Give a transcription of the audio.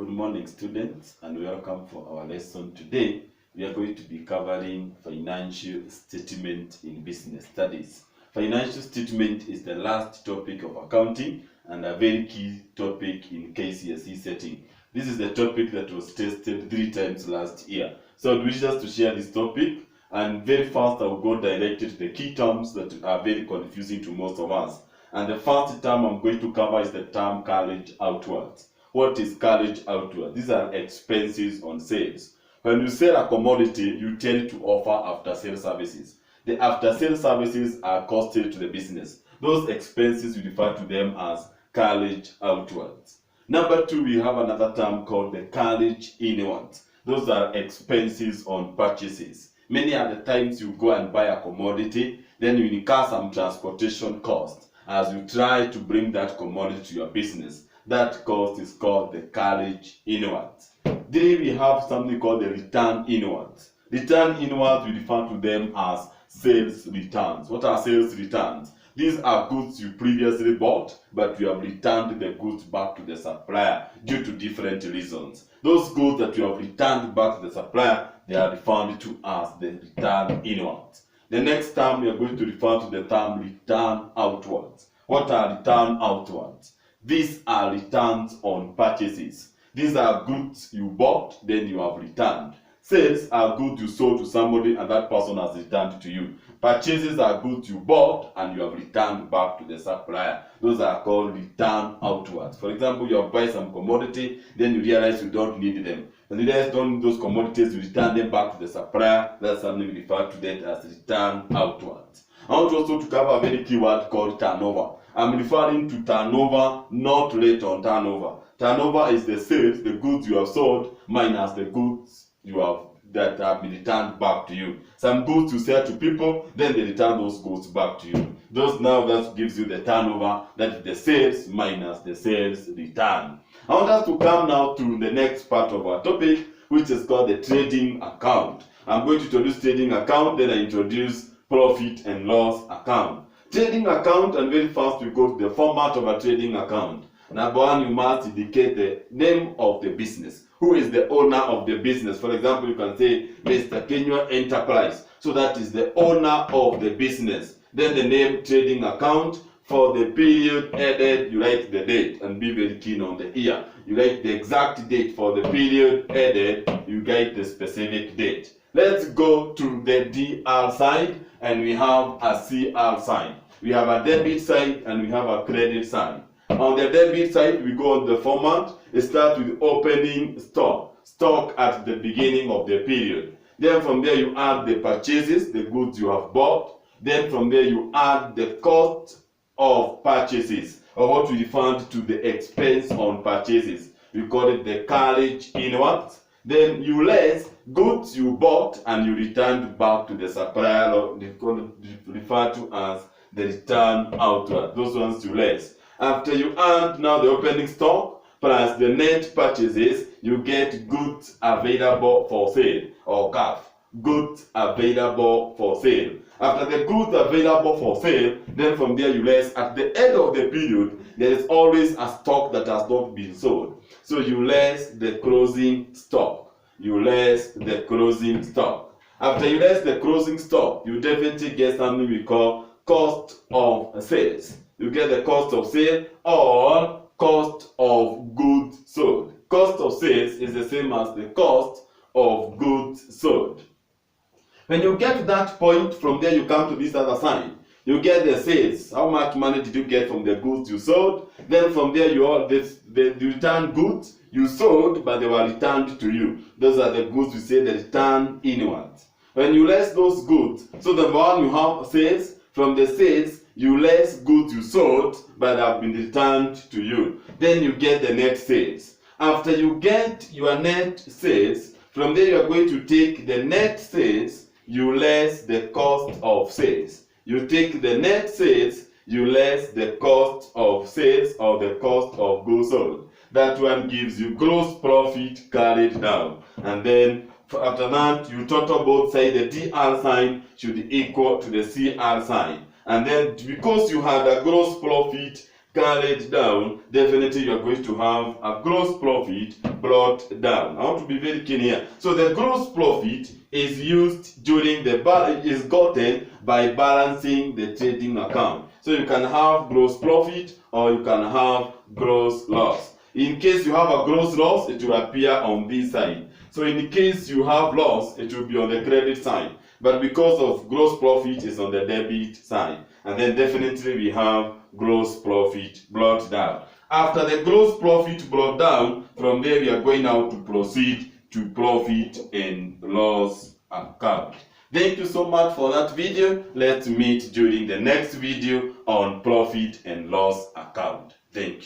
Good morning, students, and welcome for our lesson today. We are going to be covering financial statement in business studies. Financial statement is the last topic of accounting and a very key topic in KCSE setting. This is the topic that was tested 3 times last year. So I wish us to share this topic, and very fast I will go directly to the key terms that are very confusing to most of us. And the first term I'm going to cover is the term carriage outwards. What is carriage outward? These are expenses on sales. When you sell a commodity, you tend to offer after-sale services. The after-sale services are costly to the business. Those expenses, we refer to them as carriage outwards. Number 2, we have another term called the carriage inwards. Those are expenses on purchases. Many other times you go and buy a commodity, then you incur some transportation cost as you try to bring that commodity to your business. That cost is called the carriage inwards. 3, we have something called the return inwards. Return inwards, we refer to them as sales returns. What are sales returns? These are goods you previously bought, but you have returned the goods back to the supplier due to different reasons. Those goods that you have returned back to the supplier, they are referred to as the return inwards. The next term, we are going to refer to the term return outwards. What are return outwards? These are returns on purchases. These are goods you bought, then you have returned. Sales are goods you sold to somebody and that person has returned to you. Purchases are goods you bought and you have returned back to the supplier. Those are called return outwards. For example, you have bought some commodity, then you realize you don't need them. And you realize you don't need those commodities, you return them back to the supplier. That's something we refer to that as return outwards. I want also to cover a very key word called turnover. I'm referring to turnover, not rate on turnover. Turnover is the sales, the goods you have sold, minus the goods you have that have been returned back to you. Some goods you sell to people, then they return those goods back to you. That gives you the turnover, that is the sales minus the sales return. I want us to come now to the next part of our topic, which is called the trading account. I'm going to introduce trading account, then I introduce profit and loss account. Trading account, and very fast we go to the format of a trading account. Number 1, you must indicate the name of the business. Who is the owner of the business? For example, you can say Mr. Kenya Enterprise. So that is the owner of the business. Then the name trading account. For the period added, you write the date and be very keen on the year. You write the exact date for the period added, you write the specific date. Let's go to the DR side and we have a CR side. We have a debit side and we have a credit side. On the debit side, we go on the format. It starts with opening stock at the beginning of the period. Then from there you add the purchases, the goods you have bought. Then from there you add the cost of purchases, or what we refer to the expense on purchases. We call it the carriage inwards. Then you less goods you bought and you returned back to the supplier, or referred to as the return outward. Those ones you less. After you add now the opening stock plus the net purchases, you get goods available for sale, or GAF. Goods available for sale. After the goods available for sale, then from there you less. At the end of the period, there is always a stock that has not been sold. So you less the closing stock. You less the closing stock. After you less the closing stock, you definitely get something we call cost of sales. You get the cost of sale or cost of goods sold. Cost of sales is the same as the cost of goods sold. When you get to that point, from there you come to this other side. You get the sales. How much money did you get from the goods you sold? Then from there you all the return goods you sold, but they were returned to you. Those are the goods we say the return inwards. When you less those goods, so the one you have sales, from the sales you less goods you sold, but have been returned to you. Then you get the net sales. After you get your net sales, from there you are going to take the net sales, you less the cost of sales. You take the net sales, you less the cost of sales or the cost of goods sold. That one gives you gross profit carried down. And then after that, you total both sides. The DR sign should equal to the CR sign. And then because you had a gross profit carried down, definitely you are going to have a gross profit brought down. I want to be very keen here. So the gross profit is used during the is gotten by balancing the trading account. So you can have gross profit or you can have gross loss. In case you have a gross loss, it will appear on this side. So in case you have loss, it will be on the credit side. But because of gross profit is on the debit side. And then definitely we have gross profit brought down. After the gross profit brought down, from there we are going now to proceed to profit and loss account. Thank you so much for that video. Let's meet during the next video on profit and loss account. Thank you.